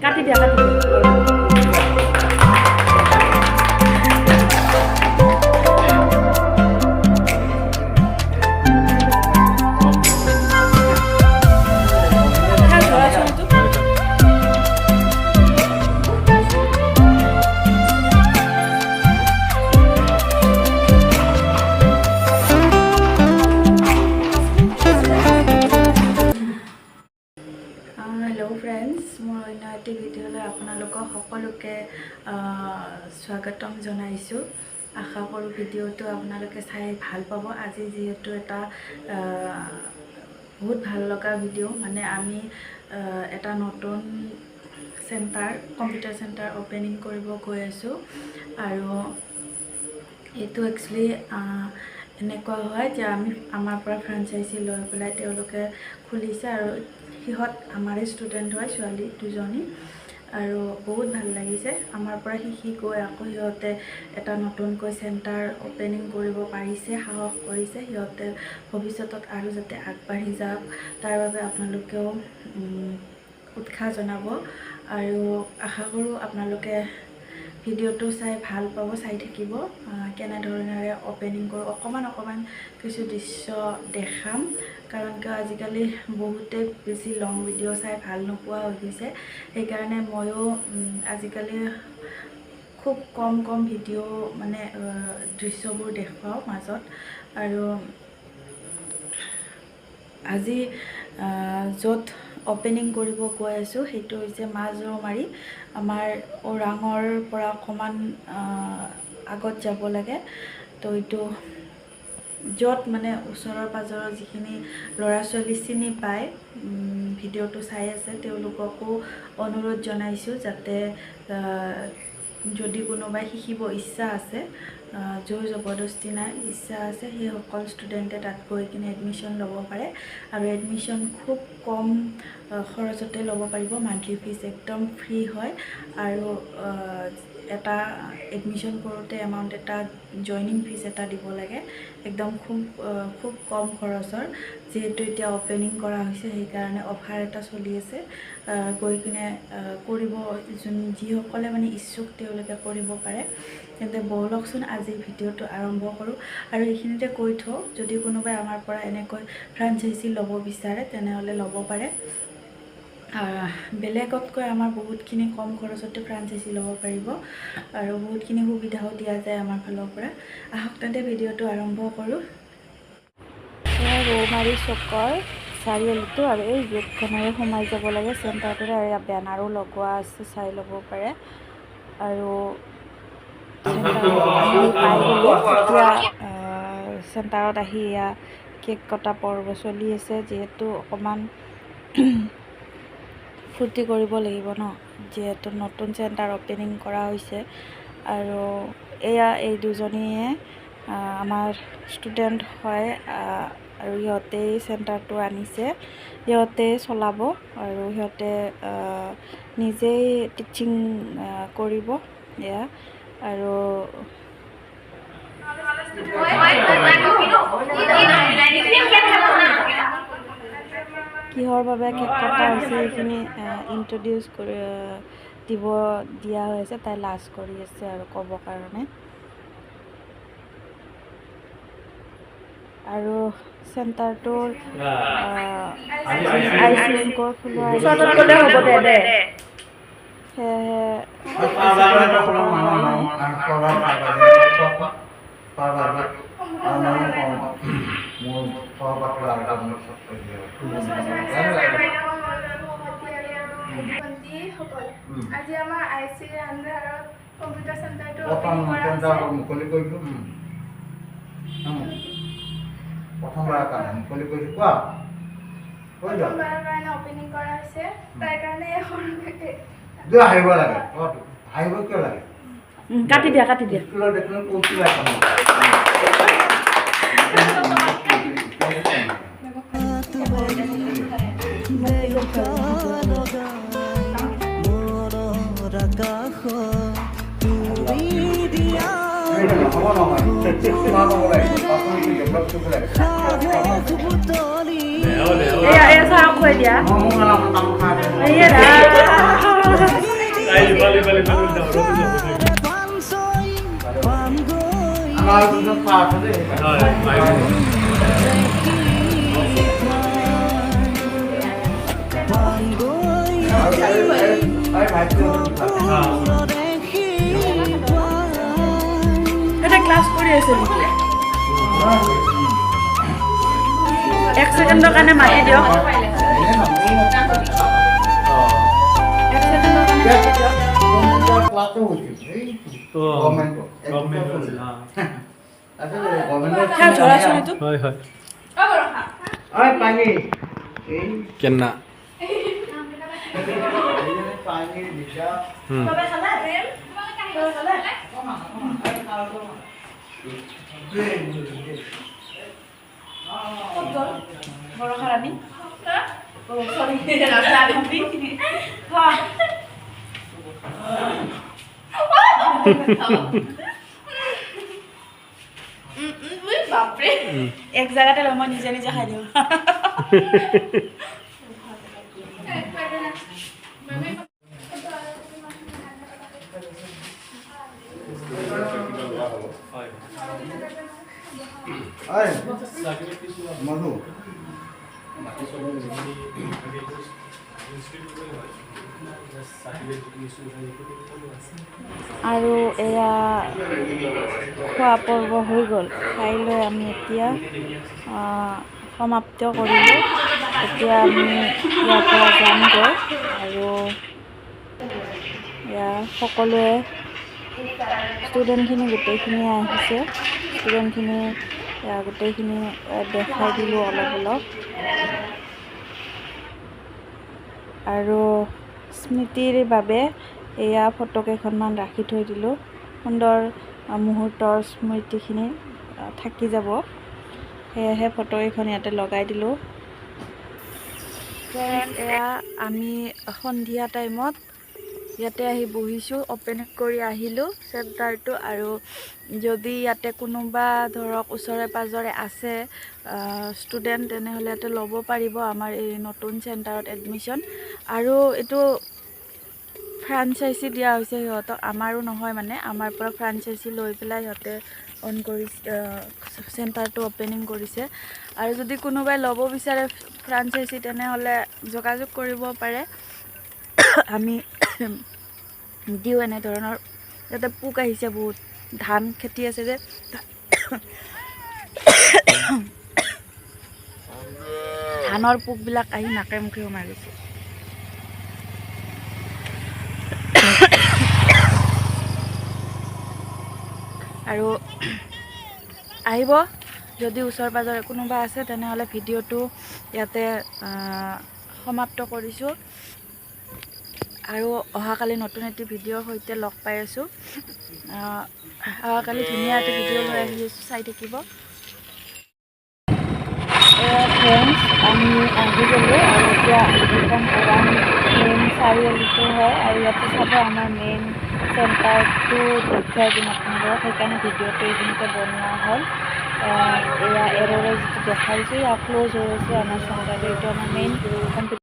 কাটি দিয়া কাটি দিয়া हेलो फ्रेंड्स मोर अन्य एटी भिडिओले आपनालोকক সকলোকে स्वागतम जनाइছো आशा करूँ भिडिओটো आपनालोके चाइ ভাল পাব আজি যেহেতু এটা बहुत ভাল লগা ভিডিও মানে আমি এটা নতুন সেন্টার কম্পিউটার সেন্টার ওপেনিং কৰিব গৈ আছো আৰু এটো एक्चुअली এনেকুৱা হয় যে আমি আমাৰ পৰা ফ্ৰেঞ্চাইজি লৈ পেলাই তেওঁলোকে খুলিছে আৰু হিহত আমাৰ ষ্টুডেন্ট হয় ছোৱালী দুজনী আৰু বহুত ভাল লাগিছে আমাৰ পৰা শিকি গৈ আকৌ হিহতে এটা নতুনকৈ সেন্টাৰ ওপেনিং কৰিব পাৰিছে সাহস কৰিছে হিহতে ভৱিষ্যতত আৰু যাতে আগবাঢ়ি যাওক তাৰ বাবে আপোনালোকেও উৎসাহ জনাব আৰু আশা কৰোঁ আপোনালোকে ভিডিওটো চাই ভাল পাব চাই থাকিব কেনে ধৰণেৰে ওপেনিং কৰোঁ অকমান কিছু দৃশ্য দেখাম কাৰণ কি আজিকালি বহুতে বেছি লং ভিডিও চাই ভাল নোপোৱা হৈ গৈছে এই কাৰণে ময়ো আজিকালি খুব কম ভিডিও মানে দৃশ্যবোৰ দেখাও মাজত আৰু আজি য'ত ওপেনিং কৰিব গৈ আছো হেতু হৈছে মাজৰমাৰী আমাৰ ওৰাঙৰ পৰা অকমান আগত যাব লাগে তো এটো য'ত মানে ওচৰৰ পাজৰৰ যিখিনি লৰা ছোৱালী চিনি পায় ভিডিওটো চাই আছে তেওঁলোককো অনুৰোধ জনাইছো যাতে যদি কোনোবাই শিকিব ইচ্ছা আছে জোৰ জবৰদস্তি নাই ইচ্ছা আছে সেই সকল ষ্টুডেণ্টে তাত গৈ কিনে এডমিশ্যন ল'ব পাৰে আৰু এডমিশ্যন খুব কম খৰচতে ল'ব পাৰিব মান্থলি ফিজ একদম ফ্ৰী হয় আৰু এটা এডমিশ্যন কৰোতে এমাউন্ট এটা জয়নিং ফিজ এটা দিব লাগে একদম খুব কম খৰচৰ যেহেতু এতিয়া ওপেনিং কৰা হৈছে সেই কাৰণে অফাৰ এটা চলি আছে গৈ কিনে কৰিব যিসকলে মানে ইচ্ছুক তেওঁলোকে কৰিব পাৰে তেন্তে বলকচোন আজি ভিডিওটো আৰম্ভ কৰোঁ আৰু এইখিনিতে কৈ থওঁ যদি কোনোবাই আমাৰ পৰা এনেকৈ ফ্ৰেঞ্চাইজি ল'ব বিচাৰে তেনেহ'লে ল'ব পাৰে বেলেগতকৈ আমাৰ বহুতখিনি কম খৰচতে ফ্ৰেঞ্চাইজি ল'ব পাৰিব আৰু বহুতখিনি সুবিধাও দিয়া যায় আমাৰ ফালৰ পৰা আহক তেন্তে ভিডিওটো আৰম্ভ কৰোঁ ৰৌমাৰী চকৰ চাৰিআলিটো আৰু এই গেটখনেৰে সোমাই যাব লাগে চেণ্টাৰটোৰে আৰু বেনাৰো লগোৱা আছে চাই ল'ব পাৰে আৰু চেণ্টাৰত আহি কেক কটা পৰ্ব চলি আছে যিহেতু অকণমান ফূৰ্তি কৰিব লাগিব ন যেহেতু নতুন চেণ্টাৰ ওপেনিং কৰা হৈছে আৰু এই দুজনীয়ে আমাৰ ষ্টুডেণ্ট হয় আৰু সিহঁতে চেণ্টাৰটো আনিছে সিহঁতে চলাব আৰু সিহঁতে নিজেই টিচিং কৰিব এয়া আৰু কিহৰ বাবে কেক কটা হৈছে এইখিনি ইন্ট্ৰডিউচ কৰি দিয়া হৈছে তাই লাজ কৰি আছে আৰু ক'ব কাৰণে আৰু চেণ্টাৰটোৰ আইচিএম কোড খোলা আজি আমাৰ আইচিৰ আন্ডাৰত কম্পিউটাৰ সেন্টাৰটো ওপেনিং কৰা হৈছে মুকলি কৰিলো প্ৰথমবাৰৰ কাৰণে মুকলি কৰি কোৱা প্ৰথমবাৰৰ কাৰণে ওপেনিং কৰা হৈছে তাৰ কাৰণে সৰুকে দু আহিব লাগে আহিব কিয় লাগে কাটি দিয়া স্কুলৰ দেখোন পৌঁছি লাগে Iya, saya aku aja. Iya dah. তাৰ পিছত চাহ আছে দেই এটা ক্লাছ কৰি আছে নেকি? এক ছেকেণ্ডৰ কাৰণে মাতি দিয়ক। এক ছেকেণ্ডৰ কাৰণে মাতি দিয়ক। ক্লাছো হৈছিল হ্যাঁ ঝৰা চুৰিটো পানী কেনা পানী দিছা বৰষা ৰাণী চৰি এক জেগাতে লৈ মই নিজে নিজে খাই দিওঁ মধু আৰু এয়া খোৱা পৰ্ব হৈ গ'ল খাই লৈ আমি এতিয়া সমাপ্ত কৰিলোঁ এতিয়া আমি ইয়াৰ পৰা যামগৈ আৰু এয়া সকলোৱে ষ্টুডেণ্টখিনি গোটেইখিনি আহিছে ষ্টুডেণ্টখিনি গোটেইখিনি দেখাই দিলোঁ অলপ অলপ আৰু স্মৃতিৰ বাবে এয়া ফটো কেইখনমান ৰাখি থৈ দিলোঁ সুন্দৰ মুহূৰ্তৰ স্মৃতিখিনি থাকি যাব সেয়েহে ফটো কেইখন ইয়াতে লগাই দিলোঁ এয়া আমি সন্ধিয়া টাইমত ইয়াতে আহি বহিছোঁ অপেনিং কৰি আহিলোঁ চেণ্টাৰটো আৰু যদি ইয়াতে কোনোবা ধৰক ওচৰে পাঁজৰে আছে ষ্টুডেণ্ট তেনেহ'লে ইয়াতে ল'ব পাৰিব আমাৰ এই নতুন চেণ্টাৰত এডমিশ্যন আৰু এইটো ফ্ৰাঞ্চাইজি দিয়া হৈছে সিহঁতক আমাৰো নহয় মানে আমাৰ পৰা ফ্ৰাঞ্চাইজি লৈ পেলাই সিহঁতে অন কৰি চেণ্টাৰটো অপেনিং কৰিছে আৰু যদি কোনোবাই ল'ব বিচাৰে ফ্ৰাঞ্চাইজি তেনেহ'লে যোগাযোগ কৰিব পাৰে আমি দিওঁ এনেধৰণৰ ইয়াতে পোক আহিছে বহুত ধান খেতি আছে যে ধানৰ পোকবিলাক আহি নাকে মুখে সোমাই গৈছে আৰু আহিব যদি ওচৰ পাজৰে কোনোবা আছে তেনেহ'লে ভিডিঅ'টো ইয়াতে সমাপ্ত কৰিছোঁ আৰু অহাকালি নতুন এটি ভিডিঅ'ৰ সৈতে লগ পাই আছোঁ অহাকালি ধুনীয়া এটি ভিডিঅ' লৈ আহি আছোঁ চাই থাকিব ফ্ৰেণ্ডছ আমি আহি গ'লোঁ আৰু এতিয়া এইখন ওৰাং মেইন চাৰিআলিটো হয় আৰু ইয়াতে চাব আমাৰ মেইন চেণ্টাৰটো দেখুৱাই দিম আপোনালোকক সেইকাৰণে ভিডিঅ'টো এইখিনিতে বনোৱা হ'ল এয়া এৰৰে যিটো দেখাইছোঁ ইয়াত ক্ল'জ হৈ আছে আমাৰ চেণ্টাৰটো এইটো আমাৰ মেইন